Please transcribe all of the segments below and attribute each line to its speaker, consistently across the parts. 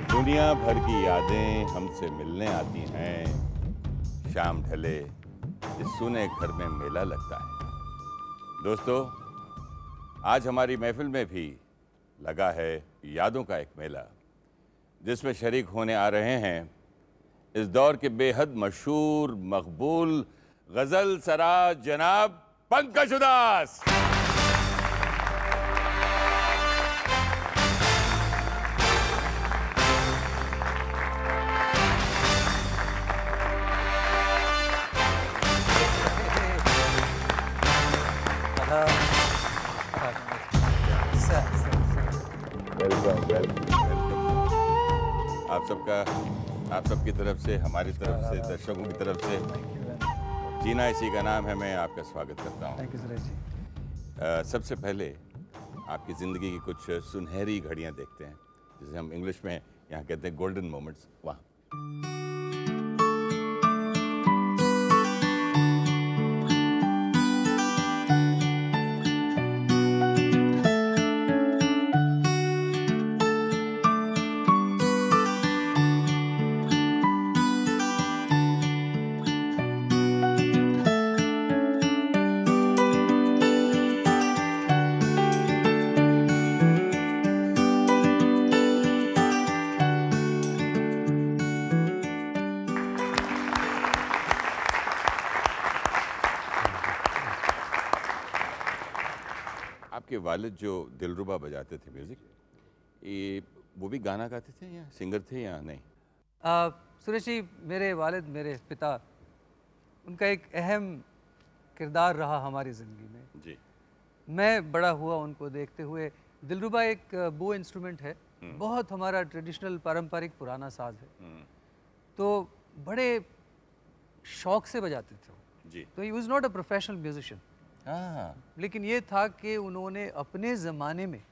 Speaker 1: दुनिया भर की यादें हमसे मिलने आती हैं। शाम ढले इस सुने घर में मेला लगता है। दोस्तों, आज हमारी महफिल में भी लगा है यादों का एक मेला, जिसमें शरीक होने आ रहे हैं इस दौर के बेहद मशहूर मकबूल गजल सराज जनाब पंकज उदास। आप सबकी तरफ से, हमारी तरफ से, दर्शकों की तरफ से जीना इसी का नाम है। मैं आपका स्वागत करता हूँ।
Speaker 2: Thank you Suresh ji.
Speaker 1: सबसे पहले आपकी ज़िंदगी की कुछ सुनहरी घड़ियाँ देखते हैं, जिसे हम इंग्लिश में यहाँ कहते हैं गोल्डन मोमेंट्स। वाह, आपके वालिद जो दिलरुबा बजाते थे म्यूज़िक, ये वो भी गाना गाते थे या सिंगर थे या नहीं?
Speaker 2: सुरेश जी, मेरे वालिद, मेरे पिता, उनका एक अहम किरदार रहा हमारी ज़िंदगी में।
Speaker 1: जी।
Speaker 2: मैं बड़ा हुआ उनको देखते हुए। दिलरुबा एक बो इंस्ट्रूमेंट है, बहुत हमारा ट्रेडिशनल पारंपरिक पुराना साज है, तो बड़े शौक से बजाते थे वो।
Speaker 1: जी।
Speaker 2: तो he was not a professional musician,
Speaker 1: हाँ,
Speaker 2: लेकिन ये था कि उन्होंने अपने ज़माने में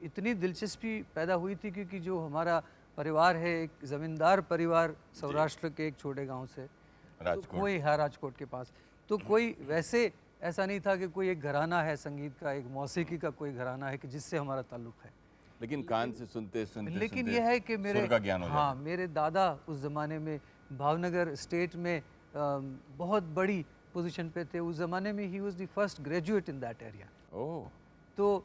Speaker 2: इतनी दिलचस्पी पैदा हुई थी, क्योंकि जो हमारा परिवार है, एक ज़मींदार परिवार, सौराष्ट्र के एक छोटे गांव से, तो
Speaker 1: राजकोट।
Speaker 2: कोई है राजकोट के पास, तो कोई वैसे ऐसा नहीं था कि कोई एक घराना है संगीत का, एक मौसीकी का कोई घराना है कि जिससे हमारा ताल्लुक़ है।
Speaker 1: लेकिन कान से सुनते सुनते
Speaker 2: लेकिन
Speaker 1: सुनते
Speaker 2: यह है कि मेरे,
Speaker 1: सुर का ज्ञान हो
Speaker 2: हाँ, मेरे दादा उस ज़माने में भावनगर स्टेट में बहुत बड़ी पोजीशन पे थे। उस ज़माने में he was the first graduate in that area.
Speaker 1: Oh,
Speaker 2: तो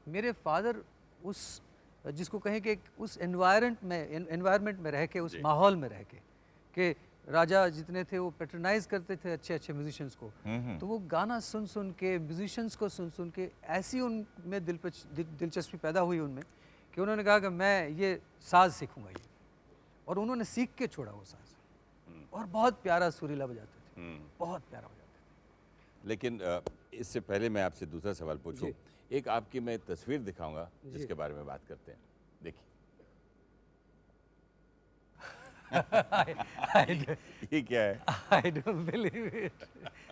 Speaker 2: मेरे फादर उस, जिसको कहें कि एक उस एनवायरनमेंट में रह के, उस माहौल में रह के राजा जितने थे वो पैट्रनाइज करते थे अच्छे अच्छे म्यूजिशियंस को, तो वो गाना सुन सुन के, म्यूजिशियंस को सुन सुन के ऐसी उनमें दिलचस्पी पैदा हुई उनमें कि उन्होंने कहा कि मैं ये साज सीखूंगा ये, और उन्होंने सीख के छोड़ा वो साज, और बहुत प्यारा सुरीला बजाते थे, बहुत प्यारा बजाते थे।
Speaker 1: लेकिन इससे पहले मैं आपसे दूसरा सवाल पूछूं, एक आपकी मैं तस्वीर दिखाऊंगा जिसके बारे में बात करते हैं। देखिए, ये क्या है?
Speaker 2: I don't believe it.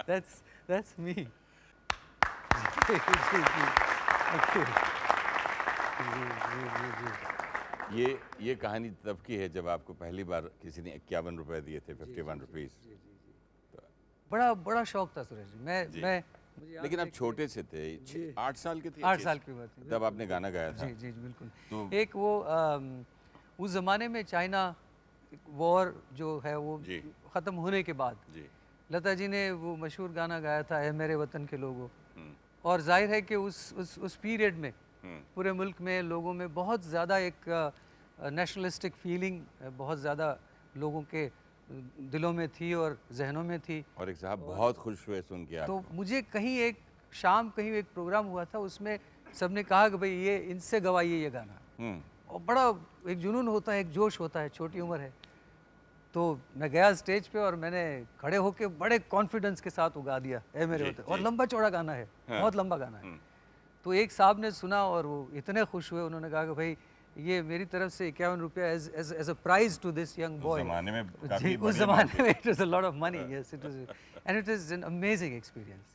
Speaker 2: That's me.
Speaker 1: ये कहानी तब की है जब आपको पहली बार किसी ने 51 रुपए दिए थे, 51 रुपीस।
Speaker 2: बड़ा शौक था सुरेश जी। मैं
Speaker 1: लेकिन आप छोटे से थे, 8 साल के थे?
Speaker 2: 8 साल की उम्र थी
Speaker 1: तब आपने गाना गाया था?
Speaker 2: जी जी बिल्कुल।
Speaker 1: तो
Speaker 2: एक वो उस ज़माने में चाइना वॉर जो है वो ख़त्म होने के बाद लता जी ने वो मशहूर गाना गाया था, ऐ मेरे वतन के लोगों, और जाहिर है कि उस पीरियड में पूरे मुल्क में लोगों में बहुत ज़्यादा एक नेशनलिस्टिक फीलिंग बहुत ज़्यादा लोगों के दिलों में थी और जहनों में थी।
Speaker 1: और एक साहब बहुत खुश हुए सुन के
Speaker 2: तो मुझे कहीं एक शाम कहीं एक प्रोग्राम हुआ था, उसमें सबने कहा कि भाई ये इनसे गवाइए ये गाना, और बड़ा एक जुनून होता है, एक जोश होता है, छोटी उम्र है। तो मैं गया स्टेज पे और मैंने खड़े होके बड़े कॉन्फिडेंस के साथ वो गा दिया ए मेरे
Speaker 1: जी,
Speaker 2: होते, और
Speaker 1: जी।
Speaker 2: लंबा चौड़ा गाना है,
Speaker 1: हाँ।
Speaker 2: बहुत लंबा गाना है। तो एक साहब ने सुना और वो इतने खुश हुए, उन्होंने कहा कि भाई ये मेरी तरफ से 51 रुपया as a prize to this young
Speaker 1: उस
Speaker 2: बॉय।
Speaker 1: ज़माने में
Speaker 2: जी,
Speaker 1: काफ़ी
Speaker 2: उस
Speaker 1: बड़ी
Speaker 2: ज़माने
Speaker 1: अमाउंट थी।
Speaker 2: में it was a lot of money, yes it was, and it is an amazing experience.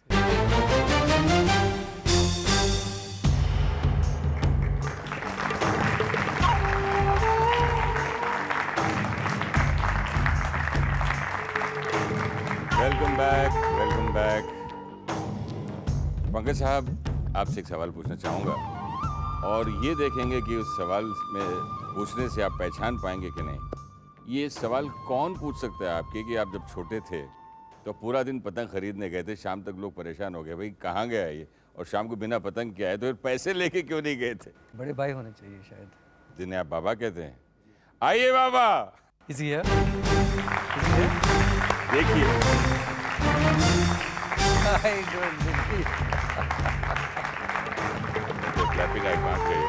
Speaker 1: Welcome back, welcome back. Pankaj साहब, आपसे एक सवाल पूछना चाहूँगा और ये देखेंगे कि उस सवाल में पूछने से आप पहचान पाएंगे कि नहीं। ये सवाल कौन पूछ सकता है आपके कि आप जब छोटे थे तो पूरा दिन पतंग खरीदने गए थे, शाम तक लोग परेशान हो गए, भाई कहाँ गया ये, और शाम को बिना पतंग के आए, तो फिर पैसे लेके क्यों नहीं गए थे,
Speaker 2: बड़े भाई होने चाहिए शायद।
Speaker 1: जिन्हें आप बाबा कहते हैं। आइए बाबा,
Speaker 2: इज ही हियर?
Speaker 1: देखिए।
Speaker 2: Hi good.
Speaker 1: Clapping I can't hear.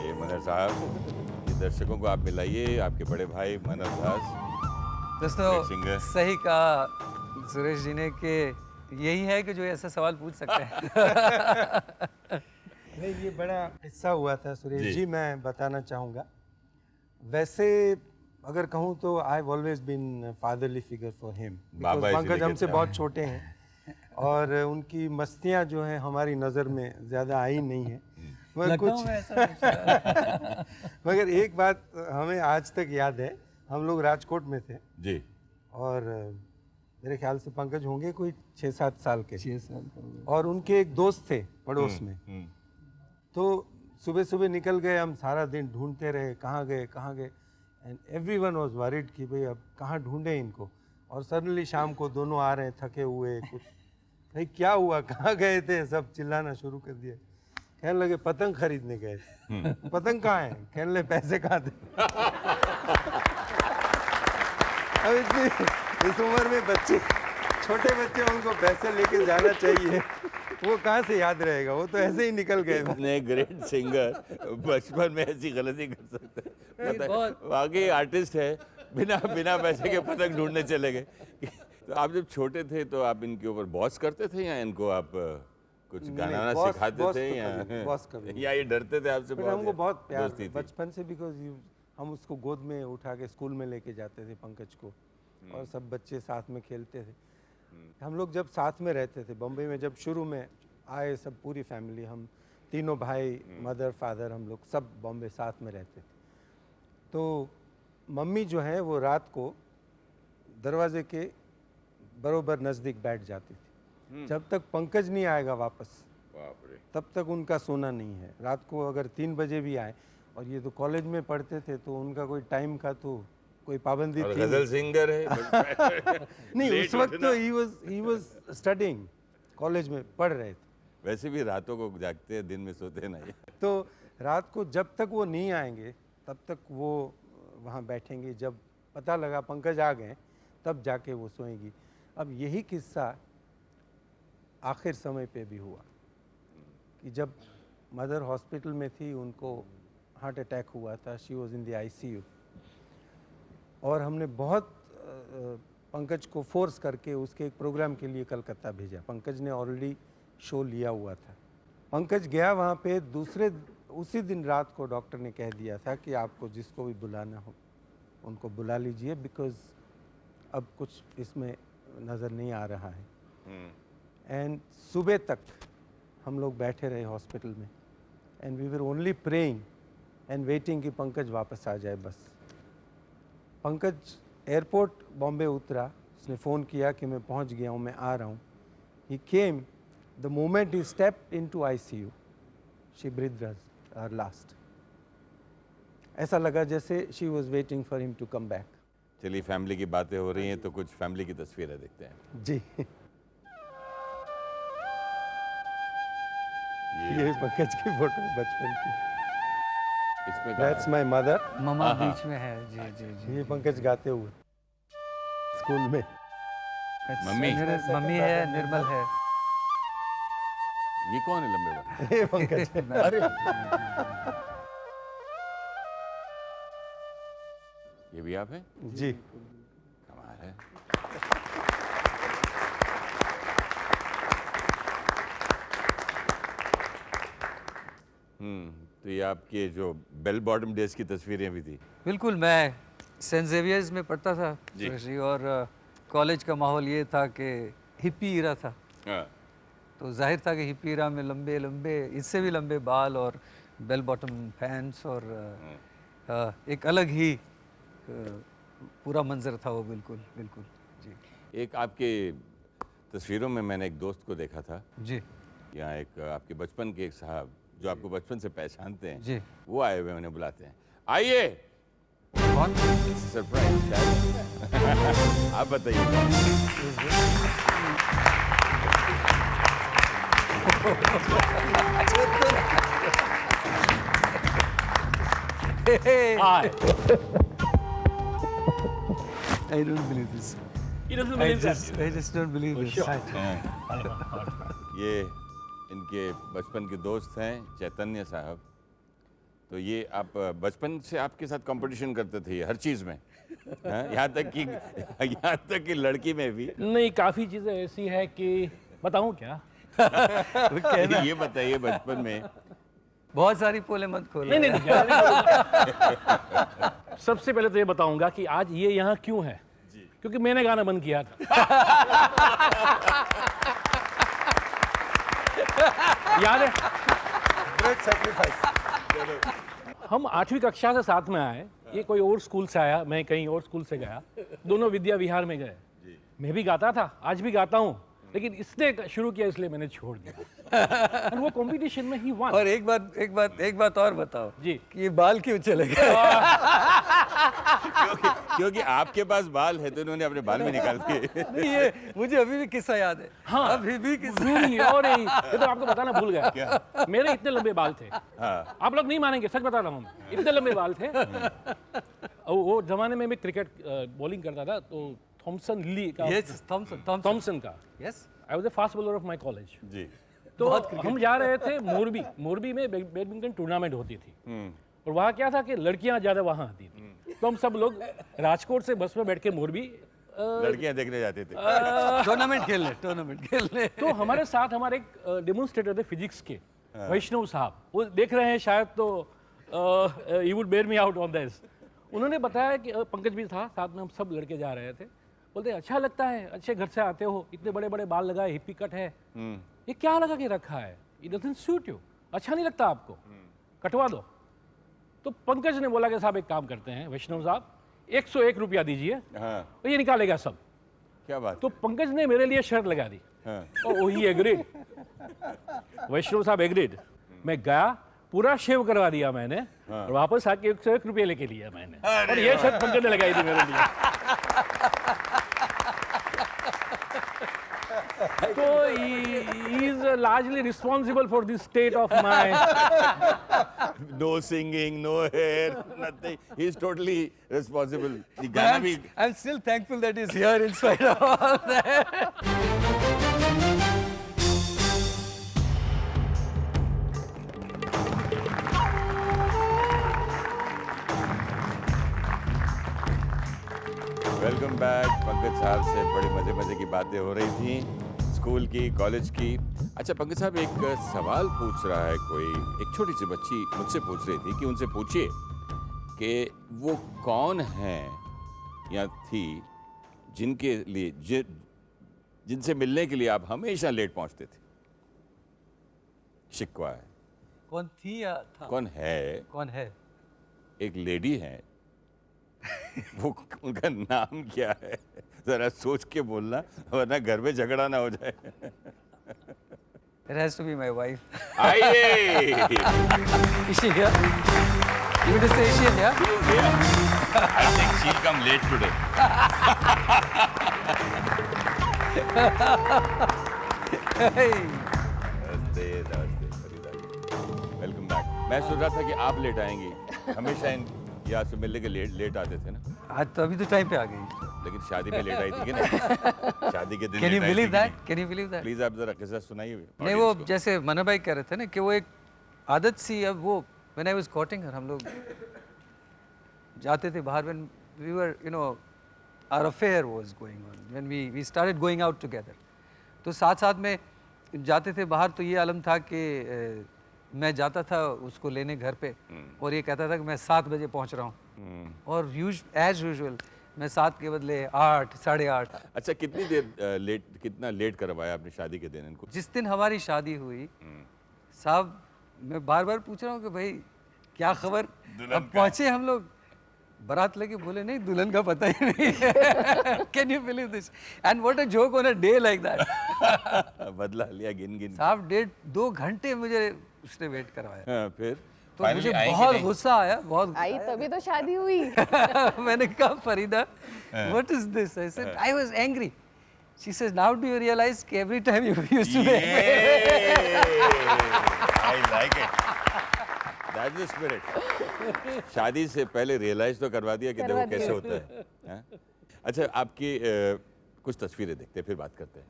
Speaker 1: ये मनर साहब, ये दर्शकों को आप मिलाइए, आपके बड़े भाई मनर दास।
Speaker 2: दोस्तों,
Speaker 1: Great singer.
Speaker 2: सही कहा सुरेश जी ने कि यही है कि जो ऐसा सवाल पूछ सकते हैं।
Speaker 3: नहीं, ये बड़ा किस्सा हुआ था
Speaker 1: जी।
Speaker 3: सुरेश जी, मैं बताना चाहूँगा। वैसे अगर कहूँ तो I always been fatherly figure for him.
Speaker 1: बाबा
Speaker 3: पंकज
Speaker 1: इसलिए
Speaker 3: हमसे
Speaker 1: कहते
Speaker 3: बहुत छोटे हैं और उनकी मस्तियाँ जो हैं हमारी नज़र में ज़्यादा आई नहीं हैं। मगर मगर एक बात हमें आज तक याद है, हम लोग राजकोट में थे
Speaker 1: जी।
Speaker 3: और मेरे ख्याल से पंकज होंगे कोई 6-7 साल के, 6 साल और उनके एक दोस्त थे पड़ोस में। तो सुबह सुबह निकल गए, हम सारा दिन ढूंढते रहे कहाँ गए, एंड एवरीवन वाज वरीड कि भाई अब कहाँ ढूंढे इनको। और सडनली शाम को दोनों आ रहे हैं थके हुए, कुछ भाई क्या हुआ, कहाँ गए थे, सब चिल्लाना शुरू कर दिया। कहने लगे पतंग खरीदने गए। पतंग कहाँ है? कहने लगे पैसे कहाँ थे। अब इतनी इस उम्र में बच्चे, छोटे बच्चे, उनको पैसे लेके जाना चाहिए, वो कहाँ से याद रहेगा, वो तो ऐसे ही निकल गए।
Speaker 1: इतने ग्रेट सिंगर बचपन में ऐसी गलती कर सकते हैं, पता है,
Speaker 2: बहुत-
Speaker 1: वाकई आर्टिस्ट है, बिना पैसे के पतंग ढूंढने चले गए। तो आप जब छोटे थे तो आप इनके ऊपर बॉस करते थे या इनको आप कुछ
Speaker 3: नहीं,
Speaker 1: गाना वाना
Speaker 3: बॉस-
Speaker 1: सिखाते
Speaker 3: बॉस
Speaker 1: थे
Speaker 3: तो
Speaker 1: या
Speaker 3: कभी- बॉस कभी नहीं।
Speaker 1: या ये डरते थे आपसे?
Speaker 3: फिर
Speaker 1: बहुत
Speaker 3: हमको बहुत प्यार
Speaker 1: दोस्ती थी।
Speaker 3: बचपन से, बिकॉज हम उसको गोद में उठा के स्कूल में लेके जाते थे पंकज को, और सब बच्चे साथ में खेलते थे। हम लोग जब साथ में रहते थे बम्बई में, जब शुरू में आए सब पूरी फैमिली, हम तीनों भाई, मदर फादर, हम लोग सब बॉम्बे साथ में रहते थे। तो मम्मी जो है वो रात को दरवाजे के बरोबर नज़दीक बैठ जाती थी। जब तक पंकज नहीं आएगा वापस,
Speaker 1: बाप रे।
Speaker 3: तब तक उनका सोना नहीं है। रात को अगर 3 बजे भी आए, और ये तो कॉलेज में पढ़ते थे तो उनका कोई टाइम का तो कोई पाबंदी
Speaker 1: और
Speaker 3: थी
Speaker 1: गजल सिंगर है।
Speaker 3: नहीं।
Speaker 1: Late
Speaker 3: उस वक्त
Speaker 1: उठना।
Speaker 3: तो ही वाज स्टडिंग, कॉलेज में पढ़ रहे थे।
Speaker 1: वैसे भी रातों को जागते हैं, दिन में सोते नहीं।
Speaker 3: तो रात को जब तक वो नहीं आएंगे तब तक वो वहाँ बैठेंगे। जब पता लगा पंकज आ गए तब जाके वो सोएंगी। अब यही किस्सा आखिर समय पे भी हुआ कि जब मदर हॉस्पिटल में थी, उनको हार्ट अटैक हुआ था, she was in the ICU, और हमने बहुत पंकज को फोर्स करके उसके एक प्रोग्राम के लिए कलकत्ता भेजा। पंकज ने ऑलरेडी शो लिया हुआ था। पंकज गया वहाँ पे, उसी दिन रात को डॉक्टर ने कह दिया था कि आपको जिसको भी बुलाना हो उनको बुला लीजिए, बिकॉज अब कुछ इसमें नज़र नहीं आ रहा है। एंड सुबह तक हम लोग बैठे रहे हॉस्पिटल में, and we were only praying and waiting कि पंकज वापस आ जाए बस। पंकज एयरपोर्ट बॉम्बे उतरा, उसने फ़ोन किया कि मैं पहुंच गया हूं, मैं आ रहा हूं। He came, the moment he stepped into ICU, she breathed her last. ऐसा लगा जैसे she was waiting for him to come back.
Speaker 1: चलिए, फैमिली की बातें हो रही हैं तो कुछ फैमिली की तस्वीरें देखते हैं।
Speaker 3: जी। ये पंकज की फोटो बचपन की।
Speaker 1: इसमें
Speaker 3: दैट्स माय मदर।
Speaker 2: ममा बीच में है। जी जी जी।
Speaker 3: ये पंकज गाते हुए स्कूल में।
Speaker 1: मम्मी?
Speaker 2: मम्मी है, निर्मल है।
Speaker 1: ये कौन है लंबे बाल?
Speaker 3: ये पंकज है।
Speaker 1: अरे ये भी आप हैं?
Speaker 3: जी।
Speaker 1: कमाल है। तो ये आपके जो बेल बॉटम डेज की तस्वीरें भी थी।
Speaker 2: बिल्कुल, मैं सेंट जेवियर्स में पढ़ता था
Speaker 1: जी।
Speaker 2: सुरेश जी, और कॉलेज का माहौल ये था कि हिप्पी इरा था।
Speaker 1: हाँ।
Speaker 2: तो जाहिर था कि हिप्पी इरा में लंबे लंबे, इससे भी लंबे बाल और बेल बॉटम पैंट्स, और एक अलग ही पूरा मंजर था वो। बिल्कुल बिल्कुल जी।
Speaker 1: एक आपके तस्वीरों में मैंने एक दोस्त को देखा था,
Speaker 2: जी
Speaker 1: यहाँ एक आपके बचपन के एक साहब जो आपको बचपन से पहचानते हैं,
Speaker 2: जी।
Speaker 1: वो आए हुए उन्हें बुलाते हैं, आइए।
Speaker 2: कौन?
Speaker 1: सरप्राइज शायद। आप बताइए।
Speaker 4: Hi.
Speaker 2: I don't believe this.
Speaker 4: He doesn't
Speaker 2: I
Speaker 4: believe that.
Speaker 2: just don't believe this.
Speaker 1: ये इनके बचपन के दोस्त हैं चैतन्य साहब। तो ये आप बचपन से आपके साथ कंपटीशन करते थे ये हर चीज़ में, हाँ? यहाँ तक कि लड़की में भी।
Speaker 4: नहीं, काफ़ी चीज़ें ऐसी है कि बताऊँ क्या?
Speaker 1: ये बताइए बचपन में।
Speaker 2: बहुत सारी पोले मत खोलो।
Speaker 4: नहीं नहीं नहीं, क्या- नहीं। सबसे पहले तो ये बताऊंगा कि आज ये यहाँ क्यों है, क्योंकि मैंने गाना बंद किया था। याद है?
Speaker 3: Great sacrifice.
Speaker 4: हम 8वीं कक्षा से साथ में आए, ये कोई और स्कूल से आया, मैं कहीं और स्कूल से गया, दोनों विद्या विहार में गए। मैं भी गाता था, आज भी गाता हूँ, लेकिन इसने शुरू किया इसलिए मैंने छोड़ दिया। और वो कंपटीशन में ही won।
Speaker 2: और एक बात और बताओ
Speaker 4: जी।
Speaker 2: कि ये बाल क्यों चले गए?
Speaker 1: क्योंकि आपके पास बाल है तो इन्होंने अपने बाल में निकाल दिए।
Speaker 2: नहीं, ये मुझे अभी भी किस्सा याद है।
Speaker 4: हाँ।
Speaker 2: अभी भी किस्सा।
Speaker 4: नहीं, और नहीं, ये तो आपको बताना भूल गया। मेरे इतने लंबे बाल थे,
Speaker 1: हाँ।
Speaker 4: आप लोग नहीं मानेंगे, सच बता रहा हूँ, इतने लंबे बाल थे। और वो जमाने में मैं क्रिकेट बॉलिंग करता था, तो थॉमसन ली का,
Speaker 2: Yes, Thompson.
Speaker 4: थॉमसन का,
Speaker 2: Yes.
Speaker 4: I was the fast bowler of my college.
Speaker 1: जी।
Speaker 4: तो हम जा रहे थे मोरबी में बैडमिंटन टूर्नामेंट होती थी, और वहाँ क्या था कि लड़कियाँ ज़्यादा वहाँ आती थी, तो हम सब लोग राजकोट से बस में बैठ के मोरबी
Speaker 1: लड़कियां देखने जाते थे।
Speaker 2: टूर्नामेंट खेलने।
Speaker 4: तो हमारे साथ हमारे एक डेमोन्स्ट्रेटर थे फिजिक्स के, वैष्णव साहब, वो देख रहे हैं शायद, तो he would bear me out on this. उन्होंने बताया कि पंकज भी था साथ में, हम सब लड़के जा रहे थे, बोलते अच्छा लगता है, अच्छे घर से आते हो, इतने बड़े बड़े बाल लगाए, हिप्पी कट है, ये क्या लगा के रखा है, इट डजंट सूट यू, अच्छा नहीं लगता आपको, कटवा दो। तो पंकज ने बोला कि साहब एक काम करते हैं वैष्णव साहब, 101 रुपया दीजिए,
Speaker 1: हाँ।
Speaker 4: और ये निकालेगा सब।
Speaker 1: क्या बात।
Speaker 4: तो पंकज ने मेरे लिए शर्त लगा दी,
Speaker 1: हाँ।
Speaker 4: और ही एग्रीड, वैष्णव साहब एग्रीड। मैं गया, पूरा शेव करवा दिया मैंने, और वापस आके 101 रुपये लेके लिया मैंने, और ये शर्त पंकज ने लगाई थी मेरे लिए। तो he is largely responsible for this state of my.
Speaker 1: No singing, no hair, nothing. He's totally responsible. The गाना भी
Speaker 2: I'm still thankful that he's here in spite of all that.
Speaker 1: Welcome back. Pankaj साहब से बड़ी मजे मजे की बातें हो रही थी, स्कूल की, कॉलेज की। अच्छा पंकज साहब, एक सवाल पूछ रहा है कोई, एक छोटी सी बच्ची मुझसे पूछ रही थी कि उनसे पूछिए कि वो कौन हैं या थी जिनके लिए जिनसे मिलने के लिए आप हमेशा लेट पहुंचते थे। शिकवा है।
Speaker 2: कौन थी या था?
Speaker 1: कौन है?
Speaker 2: कौन है?
Speaker 1: एक लेडी है, वो उनका नाम क्या है? जरा सोच के बोलना, वरना घर में झगड़ा ना हो जाए।
Speaker 2: It has to be my wife.
Speaker 1: आइए।
Speaker 2: Is she here? You want to say is she here?
Speaker 1: I think she'll come late today.
Speaker 2: Hey.
Speaker 1: नमस्ते, नमस्ते, फरीदा जी। Welcome back. मैं सोच रहा था कि आप लेट आएंगी, हमेशा इन यहाँ से मिलने के लेट आते थे ना।
Speaker 2: आज तो अभी तो टाइम पे आ गई।
Speaker 1: लेकिन शादी में लेट आई थी कि नहीं? शादी के दिन
Speaker 2: कैन यू
Speaker 1: लेट आई थी
Speaker 2: बिलीव
Speaker 1: कि
Speaker 2: दैट?
Speaker 1: नहीं?
Speaker 2: Can you believe that?
Speaker 1: Please आप जरा किस्सा सुनाइए
Speaker 2: नहीं, वो जैसे मना भाई कह रहे थे ना कि वो एक आदत सी, अब वो when I was courting her, हम लोग जाते थे बाहर, when we were you know our affair was going on, when we started going out together, तो साथ साथ में जाते थे बाहर, तो ये आलम था कि मैं जाता था उसको लेने घर पे और ये कहता था कि मैं 7 बजे पहुंच रहा हूँ, और एज यूजुअल मैं 7 के बदले 8, 8:30।
Speaker 1: अच्छा, कितनी देर कितना लेट करवाया आपने शादी के दिन इनको?
Speaker 2: जिस दिन हमारी शादी हुई साहब, मैं बार बार पूछ रहा हूँ कि भाई क्या खबर, अब पहुंचे हम लोग, बारात लेके, बोले नहीं दुल्हन का पता ही नहीं है। Can you believe this? And what a joke on a day like that.
Speaker 1: बदला लिया गिन गिन।
Speaker 2: साहब 1.5-2 घंटे मुझे उसने वेट करवाया,
Speaker 1: हाँ, फिर
Speaker 2: तो मुझे बहुत गुस्सा आया, बहुत
Speaker 5: आई तभी तो शादी हुई।
Speaker 2: मैंने कहा Farida, what is this? I said I was angry. She says now do you realise कि every time you used to
Speaker 1: I like it, that's the spirit. शादी से पहले रियलाइज तो करवा दिया कि देखो कैसे होता है, हाँ? अच्छा, आपकी कुछ तस्वीरें देखते हैं, फिर बात करते हैं।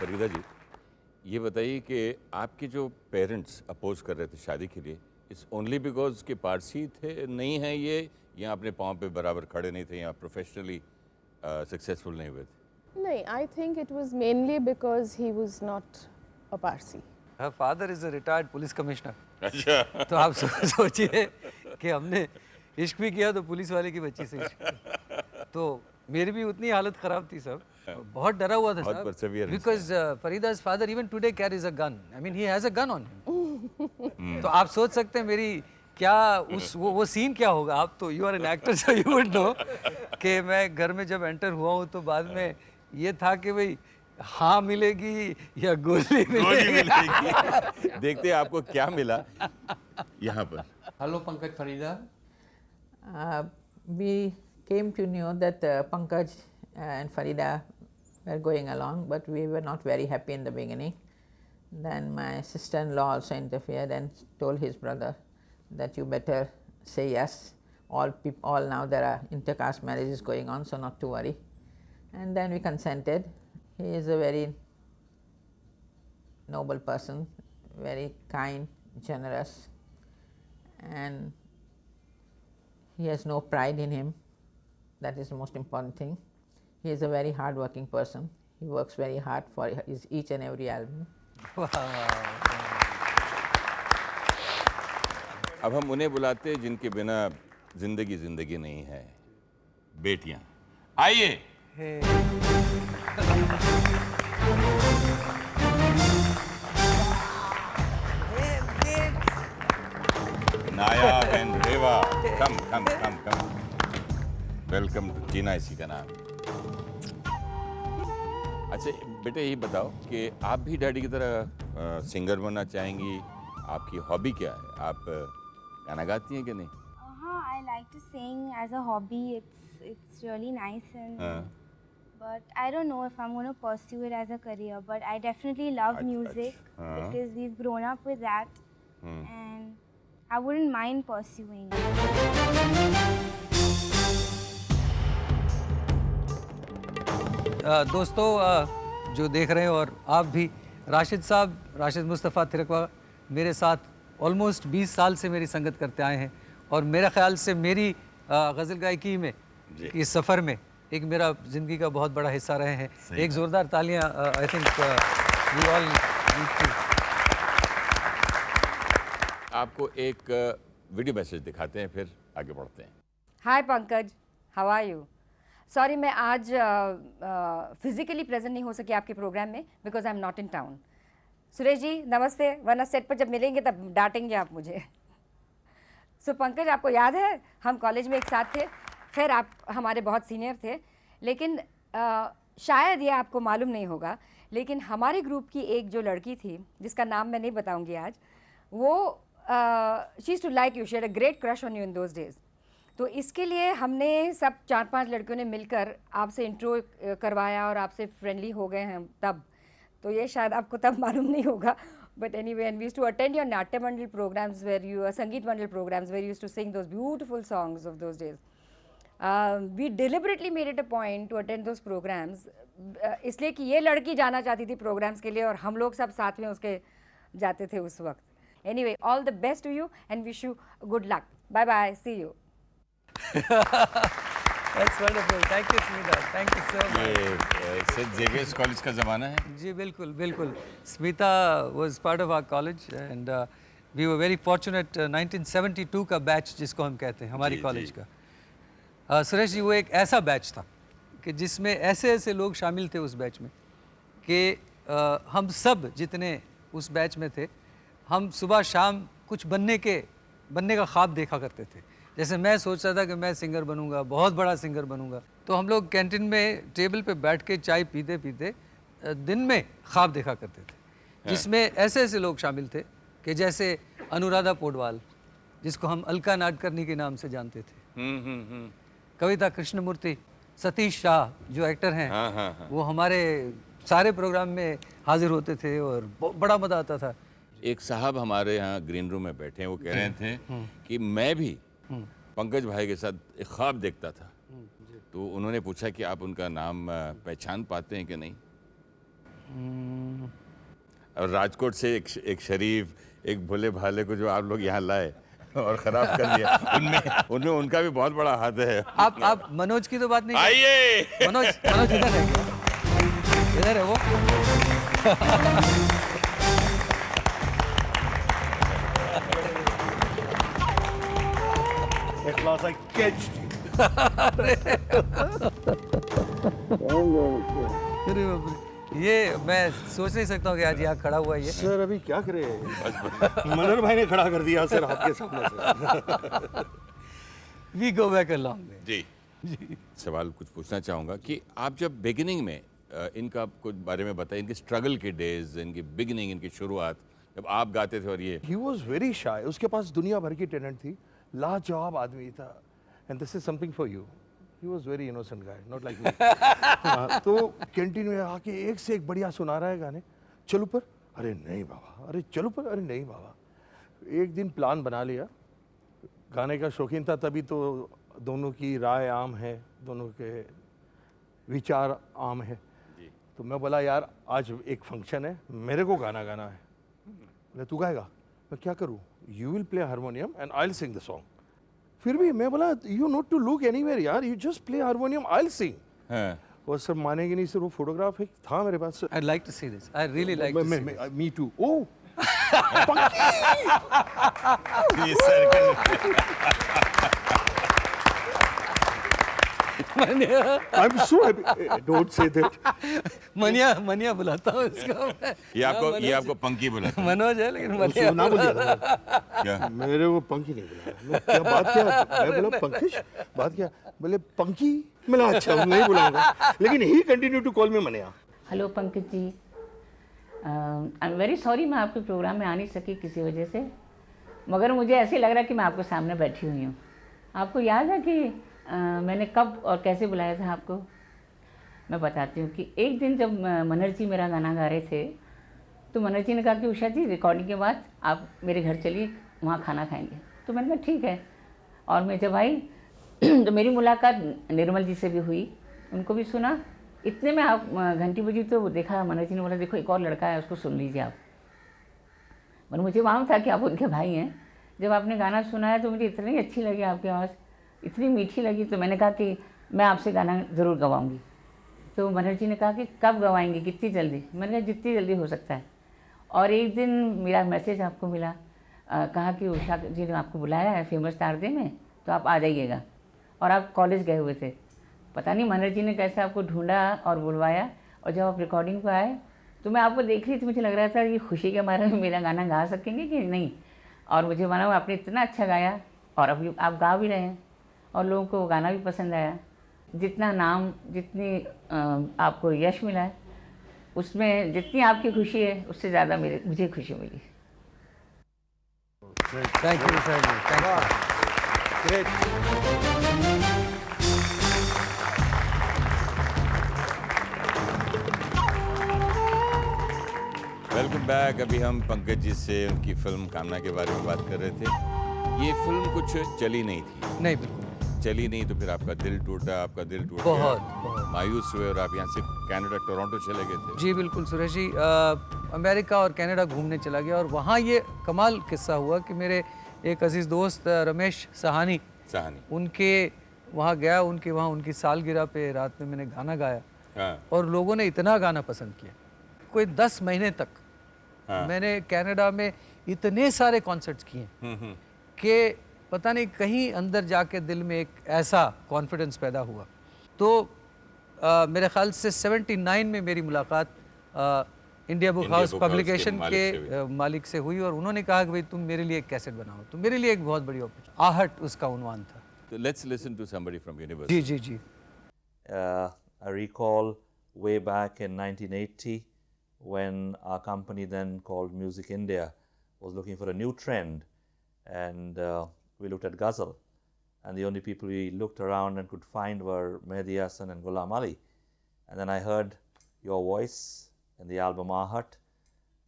Speaker 1: फरीदा जी, ये बताइए कि आपके जो पेरेंट्स अपोज कर रहे थे शादी के लिए, इट्स ओनली बिकॉज के पारसी थे, नहीं है ये, या अपने पाँव पे बराबर खड़े नहीं थे, या प्रोफेशनली सक्सेसफुल नहीं हुए थे?
Speaker 5: नहीं, I think it was mainly because he was not a Parsi.
Speaker 2: Her father is a retired police commissioner.
Speaker 1: अच्छा।
Speaker 2: तो आप सोचिए कि हमने इश्क भी किया तो पुलिस वाले की बच्ची से इश्क किया। तो मेरी भी उतनी हालत खराब थी सब, बहुत डरा हुआ था
Speaker 1: बहुत
Speaker 2: साहब,
Speaker 1: perseverance
Speaker 2: because Farida's father even today carries a gun. I mean he has a gun on him. तो आप सोच सकते हैं मेरी क्या उस वो सीन क्या होगा। आप तो you are an actor, so you would know कि मैं घर में जब एंटर हुआ हूँ तो बाद में ये था कि भाई हाँ मिलेगी या गोली मिलेगी।
Speaker 1: देखते हैं आपको क्या मिला यहाँ पर।
Speaker 6: Hello, Pankaj Farida.
Speaker 7: We came to know that Pankaj and Farida were going along, but we were not very happy in the beginning. Then my sister-in-law also interfered and told his brother that you better say yes. All now there are intercaste marriages going on, so not to worry. And then we consented. He is a very noble person, very kind, generous, and he has no pride in him. That is the most important thing. He is a very hard-working person. He works very hard for his each and every album.
Speaker 1: अब हम उन्हें बुलाते हैं जिनके बिना जिंदगी जिंदगी नहीं है, बेटियां। आइए। Nayab and Reva, come come come come. Welcome to Jeena Isi Ka नाम। अच्छा बेटे, ये बताओ कि आप भी डैडी की तरह सिंगर बनना चाहेंगी? आपकी हॉबी क्या है? आप गाना गाती हैं कि नहीं?
Speaker 8: I like to sing as a hobby. It's really nice, and but I don't know if I'm going to pursue it as a career. But I definitely love music because we've grown up with that, and I wouldn't mind pursuing it.
Speaker 2: दोस्तों जो देख रहे हैं और आप भी, राशिद साहब, राशिद मुस्तफ़ा थिरकवा मेरे साथ ऑलमोस्ट 20 साल से मेरी संगत करते आए हैं, और मेरा ख्याल से मेरी गज़ल गायकी में इस सफ़र में एक मेरा ज़िंदगी का बहुत बड़ा हिस्सा रहे हैं। एक ज़ोरदार तालियां I think we all need to.
Speaker 1: आपको एक वीडियो मैसेज दिखाते हैं, फिर आगे बढ़ते हैं।
Speaker 9: Hi Pankaj, how are you? Sorry मैं आज फिजिकली प्रेजेंट नहीं हो सकी आपके प्रोग्राम में because I am not in town. Suresh ji नमस्ते, वरना सेट पर जब मिलेंगे तब डांटेंगे आप मुझे। सो पंकज, आपको याद है हम कॉलेज में एक साथ थे? खैर आप हमारे बहुत सीनियर थे, लेकिन शायद ये आपको मालूम नहीं होगा, लेकिन हमारे ग्रुप की एक जो लड़की थी जिसका नाम मैं नहीं बताऊंगी आज, वो she used to like you, she had a great crush on you in those days. तो इसके लिए हमने सब 4-5 लड़कियों ने मिलकर आपसे इंट्रो करवाया और आपसे फ्रेंडली हो गए हैं तब। तो ये शायद आपको तब मालूम नहीं होगा, but anyway, and we used to attend your Natya Mandal programs where you, Sangeet Mandal programs where you used to sing those beautiful songs of those days. We deliberately made it a point to attend those programs, इसलिए कि ये लड़की जाना चाहती थी programs के लिए और हम लोग सब साथ में उसके जाते थे उस वक्त. Anyway, all the best to you and wish you good luck. Bye bye. See you.
Speaker 2: That's wonderful. Thank you, Smita. Thank you so much.
Speaker 1: ये सेंट जेवियर्स कॉलेज का ज़माना है।
Speaker 2: जी बिल्कुल बिल्कुल। Smita was part of our college and we were very fortunate. 1972 का batch जिसको हम कहते हैं हमारी
Speaker 1: जी,
Speaker 2: कॉलेज
Speaker 1: जी।
Speaker 2: का। सुरेश जी, वो एक ऐसा बैच था कि जिसमें ऐसे ऐसे लोग शामिल थे उस बैच में कि हम सब जितने उस बैच में थे, हम सुबह शाम कुछ बनने का ख्वाब देखा करते थे। जैसे मैं सोचता था कि मैं सिंगर बनूंगा, बहुत बड़ा सिंगर बनूंगा। तो हम लोग कैंटीन में टेबल पे बैठ के चाय पीते पीते दिन में ख्वाब देखा करते थे, जिसमें ऐसे ऐसे लोग शामिल थे कि जैसे अनुराधा पौडवाल, जिसको हम अलका नाडकर्णी के नाम से जानते थे, कविता कृष्णमूर्ति, सतीश शाह जो एक्टर हैं, वो हमारे सारे प्रोग्राम में हाजिर होते थे और बड़ा मज़ा आता था।
Speaker 1: एक साहब हमारे यहाँ ग्रीन रूम में बैठे हैं, वो कह रहे थे कि मैं भी पंकज भाई के साथ एक ख्वाब देखता था। तो उन्होंने पूछा कि आप उनका नाम पहचान पाते हैं कि नहीं। और राजकोट से एक शरीफ, एक भोले भाले को जो आप लोग यहाँ लाए और ख़राब कर दिया, उनमें उनका भी बहुत बड़ा हाथ है।
Speaker 2: आप मनोज की तो बात नहीं
Speaker 1: आइए।
Speaker 2: मनोज इधर है क्या? इधर है वो।
Speaker 6: At last I catched you.
Speaker 2: अरे बाप रे, ये मैं सोच नहीं सकता हूँ कि आज यहाँ खड़ा हुआ है ये।
Speaker 6: सर अभी क्या करे, मनोहर भाई ने खड़ा कर दिया सर आपके सामने से।
Speaker 2: We go back a long way.
Speaker 1: जी सवाल कुछ पूछना चाहूँगा कि आप जब बिगिनिंग में इनका कुछ बारे में बताइए, इनके स्ट्रगल के डेज, इनकी बिगिनिंग, इनकी शुरुआत जब आप गाते थे और ये।
Speaker 6: He was very shy. उसके पास दुनिया भर की टैलेंट थी, लाजवाब आदमी था। And this is something for you. He was very innocent guy, not like me. तो कैंटीन में आके एक से एक बढ़िया सुना रहा है गाने। चल ऊपर, अरे नहीं बाबा, अरे चल ऊपर, अरे नहीं बाबा। एक दिन प्लान बना लिया, गाने का शौकीन था तभी तो दोनों की राय आम है, दोनों के विचार आम है। तो मैं बोला यार आज एक फंक्शन है, मेरे को गाना गाना है। बोले तू गाएगा? मैं क्या करूँ? You will play harmonium and I will sing the song. फिर भी मैं बोला you not to look anywhere यार, you just play harmonium, I will sing. और सर मानेंगे नहीं सर, वो फोटोग्राफ एक था मेरे पास।
Speaker 2: I'd like to see this. I really like to see this.
Speaker 6: Me too. Oh
Speaker 1: ये circle
Speaker 6: I am so happy, don't say that.
Speaker 2: Maniya बुलाता हूँ इसको मैं।
Speaker 1: ये आपको पंकी बोला।
Speaker 2: मनोज है लेकिन मनिया
Speaker 6: ना बोलिए ना।
Speaker 1: क्या?
Speaker 6: मेरे को पंकी नहीं बुलाया। क्या बात क्या? मैं बोला पंकज, बात क्या? बोले पंकी। मैं अच्छा नहीं बुलाऊंगा, लेकिन he continue to call me Maniya.
Speaker 10: Hello Pankaj ji, I am very sorry मैं आपके प्रोग्राम में आ नहीं सकी किसी वजह से, मगर मुझे ऐसे लग रहा है कि मैं आपके सामने बैठी हुई हूँ। आपको याद है कि मैंने कब और कैसे बुलाया था आपको? मैं बताती हूँ कि एक दिन जब मनोहर जी मेरा गाना गा रहे थे, तो मनोहर जी ने कहा कि उषा जी रिकॉर्डिंग के बाद आप मेरे घर चलिए, वहाँ खाना खाएंगे। तो मैंने कहा ठीक है। और मैं जब आई तो मेरी मुलाकात निर्मल जी से भी हुई, उनको भी सुना। इतने में आप घंटी बजी तो देखा, मनोहर जी ने बोला देखो एक और लड़का है, उसको सुन लीजिए आप। मतलब मुझे मालूम था कि आप उनके भाई हैं। जब आपने गाना सुनाया तो मुझे इतनी अच्छी लगी आपकी आवाज़, इतनी मीठी लगी, तो मैंने कहा कि मैं आपसे गाना ज़रूर गवाऊंगी। तो मनोहर जी ने कहा कि कब गवाएंगे, कितनी जल्दी? मैंने कहा जितनी जल्दी हो सकता है। और एक दिन मेरा मैसेज आपको मिला, कहा कि उषा जी ने आपको बुलाया है फेमस स्टार डे में, तो आप आ जाइएगा। और आप कॉलेज गए हुए थे, पता नहीं मनोहर जी ने कैसे आपको ढूंढा और बुलवाया। और जब आप रिकॉर्डिंग पर आए तो मैं आपको देख रही थी, मुझे लग रहा था ये खुशी के मारे में मेरा गाना गा सकेंगे कि नहीं। और मुझे माना आपने इतना अच्छा गाया और अभी आप गा भी रहे हैं। और लोगों को वो गाना भी पसंद आया। जितना नाम, जितनी आपको यश मिला है, उसमें जितनी आपकी खुशी है उससे ज़्यादा मुझे खुशी मिली।
Speaker 2: Thank you sir ji, thank you.
Speaker 3: Great.
Speaker 1: Welcome back. अभी हम पंकज जी से उनकी फिल्म कामना के बारे में बात कर रहे थे। ये फिल्म कुछ चली नहीं थी।
Speaker 2: नहीं, बिल्कुल
Speaker 1: चली नहीं तो फिर आपका दिल टूटा, आपका दिल टूट
Speaker 2: बहुत
Speaker 1: गया, मायूस हुए और आप यहाँ से कनाडा, टोरंटो चले गए थे।
Speaker 2: जी बिल्कुल सुरेश जी, अमेरिका और कनाडा घूमने चला गया और वहाँ ये कमाल किस्सा हुआ कि मेरे एक अजीज़ दोस्त रमेश सहानी, उनके वहाँ गया, उनके वहाँ उनकी सालगिरह पे रात में मैंने गाना गाया।
Speaker 1: हाँ।
Speaker 2: और लोगों ने इतना गाना पसंद किया, कोई 10 महीने तक मैंने कनाडा में इतने सारे कॉन्सर्ट्स किए कि पता नहीं कहीं अंदर जाके दिल में एक ऐसा कॉन्फिडेंस पैदा हुआ। तो मेरे ख्याल से 79 में मेरी मुलाकात इंडिया बुक हाउस पब्लिकेशन के मालिक से हुई और उन्होंने कहा कि भाई तुम मेरे लिए एक कैसेट बनाओ। तो मेरे लिए एक बहुत बड़ी अपॉर्चुनिटी, आहट उसका उन्वान था।
Speaker 1: So let's listen to somebody from university.
Speaker 2: Ji ji ji.
Speaker 11: I recall way back in 1980 when our company then called Music India was looking for a new trend, and we looked at ghazal, and the only people we looked around and could find were Mehdi Hasan and Ghulam Ali. And then I heard your voice in the album Ahat,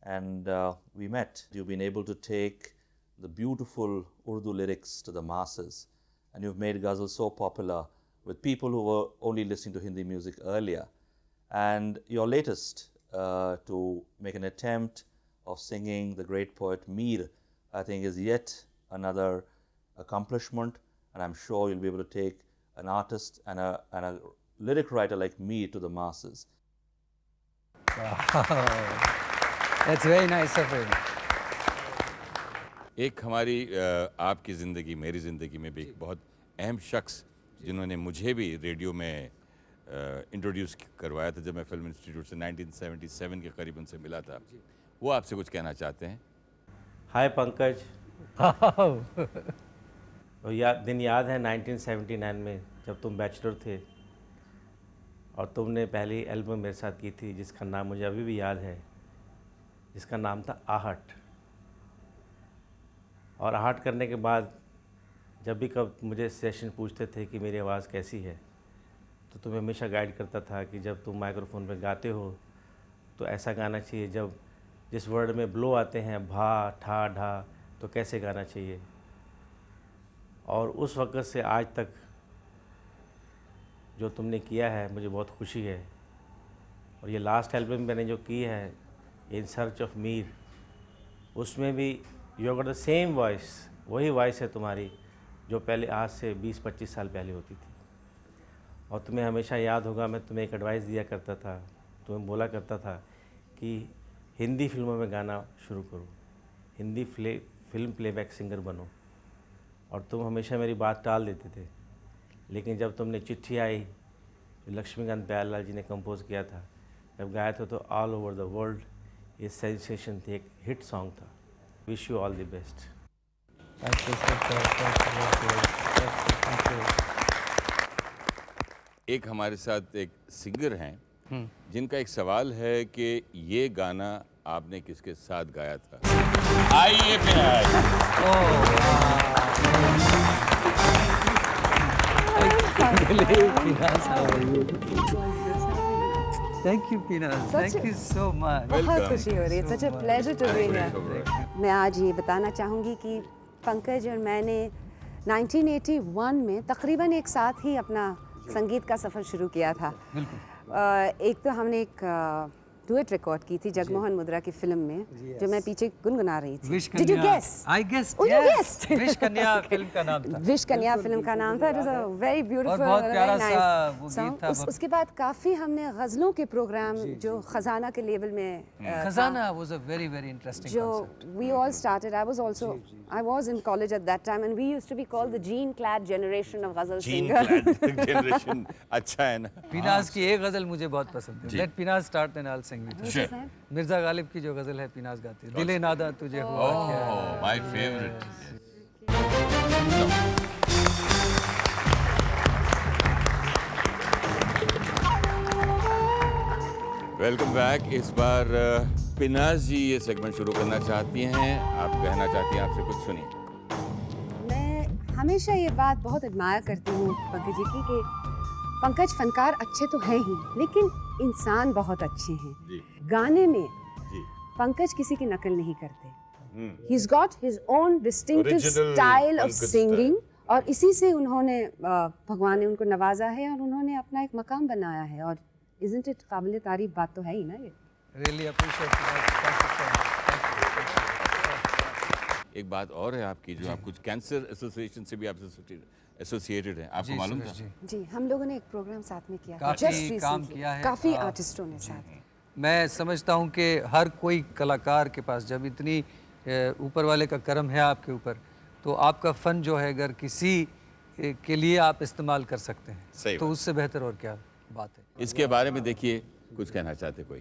Speaker 11: and we met. You've been able to take the beautiful Urdu lyrics to the masses, and you've made ghazal so popular with people who were only listening to Hindi music earlier. And your latest, to make an attempt of singing the great poet Mir, I think is yet another accomplishment, and I'm sure you'll be able to take an artist and a lyric writer like Mir to the masses.
Speaker 2: That's very nice of him.
Speaker 1: एक हमारी आपकी ज़िंदगी, मेरी ज़िंदगी में भी एक बहुत अहम शख्स जिन्होंने मुझे भी रेडियो में इंट्रोड्यूस करवाया था जब मैं फिल्म इंस्टीट्यूट से 1977 के करीब उनसे मिला था, वो आपसे कुछ कहना चाहते हैं।
Speaker 12: हाय पंकज। दिन याद है 1979 में जब तुम बैचलर थे और तुमने पहली एल्बम मेरे साथ की थी जिसका नाम मुझे अभी भी याद है, जिसका नाम था आहट। और आहट करने के बाद जब भी कब मुझे सेशन पूछते थे कि मेरी आवाज़ कैसी है, तो तुम्हें हमेशा गाइड करता था कि जब तुम माइक्रोफोन पे गाते हो तो ऐसा गाना चाहिए, जब जिस वर्ड में ब्लो आते हैं भा ठा ढा, तो कैसे गाना चाहिए। और उस वक्त से आज तक जो तुमने किया है मुझे बहुत खुशी है। और ये लास्ट एल्बम मैंने जो की है इन सर्च ऑफ मीर, उसमें भी you got the same voice, वही वॉइस है तुम्हारी जो पहले आज से 20-25 साल पहले होती थी। और तुम्हें हमेशा याद होगा मैं तुम्हें एक एडवाइस दिया करता था, तुम्हें बोला करता था कि हिंदी फिल्मों में गाना शुरू करो, हिंदी फिल्म प्लेबैक सिंगर बनो। और तुम हमेशा मेरी बात टाल देते थे, लेकिन जब तुमने चिट्ठी आई जो लक्ष्मीकांत प्यारेलाल जी ने कंपोज किया था, जब गाया था तो ऑल ओवर द वर्ल्ड ये सेंसेशन थी, एक हिट सॉन्ग था। Wish you all the best.
Speaker 1: एक हमारे साथ एक सिंगर हैं जिनका एक सवाल है कि ये गाना आपने किसके साथ गाया था। आइए
Speaker 2: Thank you, Pina. Thank you so much.
Speaker 13: बहुत खुशी हो रही है। Such a pleasure to be here. मैं आज ये बताना चाहूँगी कि पंकज और मैंने 1981 में तकरीबन एक साथ ही अपना संगीत का सफ़र शुरू किया था। एक तो हमने एक डुएट रिकॉर्ड की थी जगमोहन मुद्रा की फिल्म में, जो मैं पीछे गुनगुना रही थी। Did you guess?
Speaker 2: I guessed.
Speaker 13: Oh, you guessed.
Speaker 2: Wish कन्या फिल्म का नाम था।
Speaker 13: विश कन्या फिल्म का नाम था। It was a very beautiful,
Speaker 2: बहुत प्यारा
Speaker 13: very
Speaker 2: सा
Speaker 13: nice
Speaker 2: वो
Speaker 13: song.
Speaker 2: गीत था।
Speaker 13: उसके बाद काफ़ी हमने गज़लों के प्रोग्राम जो खजाना के लेवल में
Speaker 2: खजाना was a very interesting
Speaker 13: जो
Speaker 2: concept.
Speaker 13: we all started. I was in college at that time, and we used to be called the jean-clad generation of ghazal singers.
Speaker 1: jean-clad generation, अच्छा है ना।
Speaker 2: पिनाज की एक गजल मुझे बहुत पसंद है। Let Pinaz start and I'll sing with you.
Speaker 1: Sure.
Speaker 2: Mirza Ghalib की जो गजल है पिनाज गाती है, दिले नादा तुझे हुआ क्या।
Speaker 1: My favorite. Welcome back. इस बार पिनाज जी ये सेगमेंट शुरू करना चाहती हैं, आप कहना चाहती हैं, आपसे कुछ सुनिए।
Speaker 13: मैं हमेशा ये बात बहुत एडमायर करती हूँ पंकज जी की कि पंकज फनकार अच्छे तो हैं ही, लेकिन इंसान बहुत अच्छे हैं।
Speaker 1: जी।
Speaker 13: गाने में
Speaker 1: जी।
Speaker 13: पंकज किसी की नकल नहीं करते। He's got his own distinctive
Speaker 1: Original
Speaker 13: style of
Speaker 1: Pankaj
Speaker 13: singing, और इसी से उन्होंने भगवान ने उनको नवाजा है और उन्होंने अपना एक मकाम बनाया है। और isn't it काबिल तारीफ बात तो है ही ना ये।
Speaker 2: Really appreciate it. Thank you so much.
Speaker 1: एक बात और है आपकी, जो आप कुछ कैंसर एसोसिएशन से भी आप एसोसिएटेड हैं, आपको
Speaker 2: जी,
Speaker 1: मालूम
Speaker 2: सुरेश
Speaker 1: था?
Speaker 2: जी।
Speaker 13: जी, हम लोगों ने एक प्रोग्राम साथ में किया है।
Speaker 2: काफ़ी
Speaker 13: Just
Speaker 2: काम
Speaker 13: recently,
Speaker 2: किया है।
Speaker 13: काफ़ी आर्टिस्टों ने साथ।
Speaker 2: मैं समझता हूँ कि हर कोई कलाकार के पास जब इतनी ऊपर वाले का करम है आपके ऊपर, तो आपका फ़न जो है अगर किसी के लिए आप इस्तेमाल कर सकते हैं,
Speaker 1: सही
Speaker 2: तो
Speaker 1: बात।
Speaker 2: उससे बेहतर और क्या बात है।
Speaker 1: इसके बारे में देखिए, कुछ कहना चाहते कोई?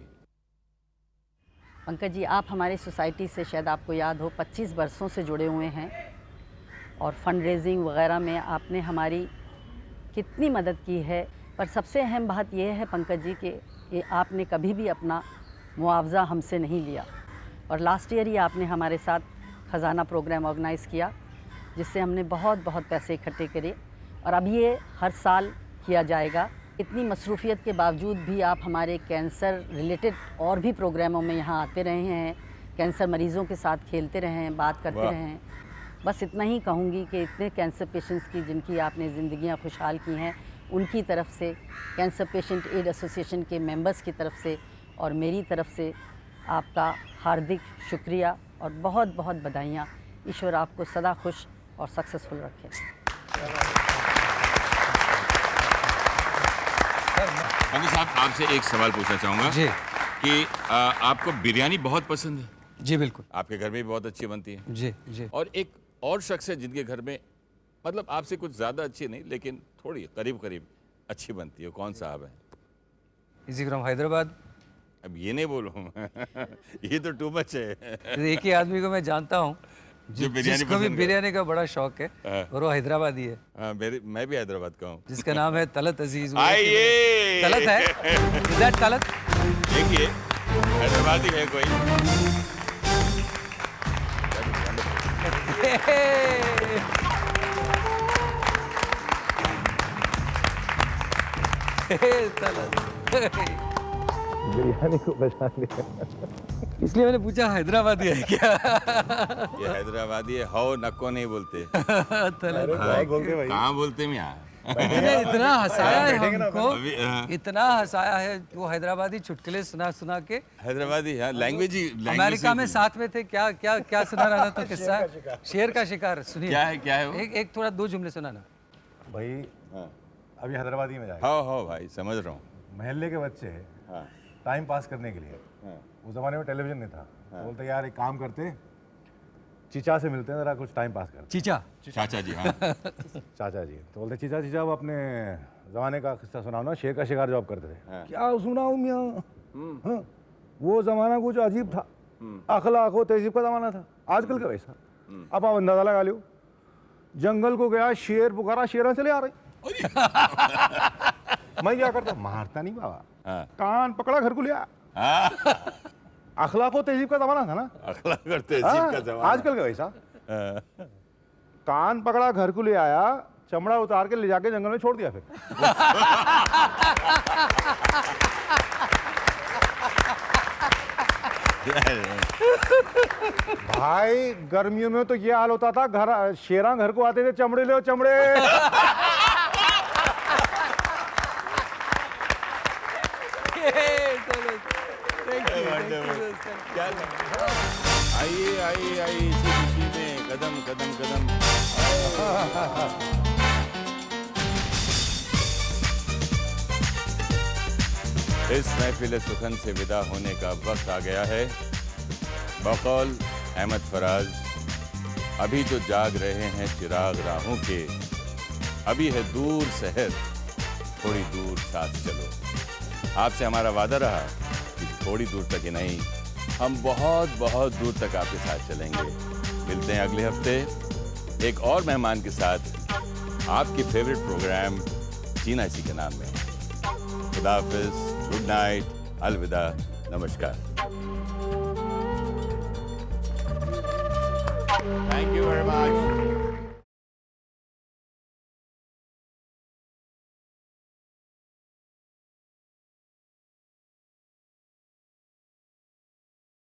Speaker 14: पंकज जी, आप हमारी सोसाइटी से शायद आपको याद हो 25 वर्षों से जुड़े हुए हैं, और फंड रेजिंग वगैरह में आपने हमारी कितनी मदद की है। पर सबसे अहम बात यह है पंकज जी कि आपने कभी भी अपना मुआवजा हमसे नहीं लिया, और लास्ट ईयर ही आपने हमारे साथ ख़जाना प्रोग्राम ऑर्गेनाइज़ किया, जिससे हमने बहुत बहुत पैसे इकट्ठे करे, और अब ये हर साल किया जाएगा। इतनी मसरूफ़ियत के बावजूद भी आप हमारे कैंसर रिलेटेड और भी प्रोग्रामों में यहाँ आते रहे हैं, कैंसर मरीज़ों के साथ खेलते रहे हैं, बात करते रहे हैं। बस इतना ही कहूँगी कि इतने कैंसर पेशेंट्स की जिनकी आपने ज़िंदगियाँ खुशहाल की हैं, उनकी तरफ से, कैंसर पेशेंट एड एसोसिएशन के मेंबर्स की तरफ से और मेरी तरफ से आपका हार्दिक शुक्रिया और बहुत बहुत बधाइयाँ। ईश्वर आपको सदा खुश और सक्सेसफुल रखे।
Speaker 1: पंकज साहब, आपसे एक सवाल पूछना चाहूँगा
Speaker 2: जी।
Speaker 1: कि आपको बिरयानी बहुत पसंद है?
Speaker 2: जी बिल्कुल।
Speaker 1: आपके घर में भी बहुत अच्छी बनती है?
Speaker 2: जी जी।
Speaker 1: और एक और शख्स है जिनके घर में, मतलब आपसे कुछ ज़्यादा अच्छी नहीं, लेकिन थोड़ी करीब करीब अच्छी बनती है, कौन साहब है?
Speaker 2: इसी फ्रॉम हैदराबाद।
Speaker 1: अब ये नहीं बोलूँ ये तो टू मच है।
Speaker 2: एक ही आदमी को मैं जानता हूँ जिसको भी बिरयानी का बड़ा शौक है, और वो हैदराबादी है।
Speaker 1: हाँ, मैं भी हैदराबाद का हूँ।
Speaker 2: जिसका नाम है तलत अजीज।
Speaker 1: आइए।
Speaker 2: तलत है? Is that Talat?
Speaker 1: देखिए, हैदराबादी है कोई।
Speaker 6: बिरयानी को बचा लिया।
Speaker 2: इसलिए मैंने पूछा हैदराबादी है क्या?
Speaker 1: ये हैदराबादी है, हो नको नहीं बोलते।
Speaker 2: तलत
Speaker 1: कहाँ बोलते हैं यहाँ?
Speaker 2: इतना हंसाया है हमको,
Speaker 1: अभी, हाँ।
Speaker 2: इतना हंसाया है वो हैदराबादी चुटकुले सुना सुना के।
Speaker 1: हैदराबादी लैंग्वेज ही
Speaker 2: अमेरिका में साथ में थे, क्या क्या क्या सुना रहा था तो किस्सा? शेर का शिकार। सुनिए
Speaker 1: क्या है वो?
Speaker 2: एक थोड़ा दो जुमले सुनाना
Speaker 15: भाई। अभी हैदराबादी में जाएगा।
Speaker 1: हाँ भाई, समझ रहा हूँ।
Speaker 15: महल्ले के बच्चे टाइम पास करने के लिए, उस जमाने में टेलीविजन नहीं था, तो बोलते यार एक काम करते, चीचा से मिलते हैं, जरा कुछ टाइम पास करते।
Speaker 1: चाचा जी। हाँ।
Speaker 15: चाचा जी तो बोलते चीचा अब अपने जमाने का किस्सा सुनाओ ना, शेर का शिकार जॉब करते थे। क्या सुनाऊं मियाँ, वो जमाना कुछ अजीब था, अखलाक हो तहजीब का जमाना था, आजकल का वैसा। अब आप अंदाजा लगा लो, जंगल को गया, शेर पुकारा, शेर चले आ रही। मैं क्या करता, मारता नहीं बाबा, कान पकड़ा, घर को लिया। अखलाक और तहजीब का जमाना था ना,
Speaker 1: अखलाक और तहजीब का जमाना।
Speaker 15: आजकल का वैसा। कान पकड़ा, घर को ले आया, चमड़ा उतार के ले जाके जंगल में छोड़ दिया। फिर भाई गर्मियों में तो ये हाल होता था, घर शेरा घर को आते थे, चमड़े ले चमड़े।
Speaker 1: आइए आइए आइए, इसी खुशी में कदम कदम कदम। इस महफिल सुखन से विदा होने का वक्त आ गया है। बकौल अहमद फराज, अभी तो जाग रहे हैं चिराग राहों के, अभी है दूर शहर, थोड़ी दूर साथ चलो। आपसे हमारा वादा रहा कि थोड़ी दूर तक ही नहीं, हम बहुत बहुत दूर तक आपके साथ चलेंगे। मिलते हैं अगले हफ्ते एक और मेहमान के साथ, आपके फेवरेट प्रोग्राम जीना इसी के नाम में। खुदा हाफिज़, गुड नाइट, अलविदा, नमस्कार। Thank you very much.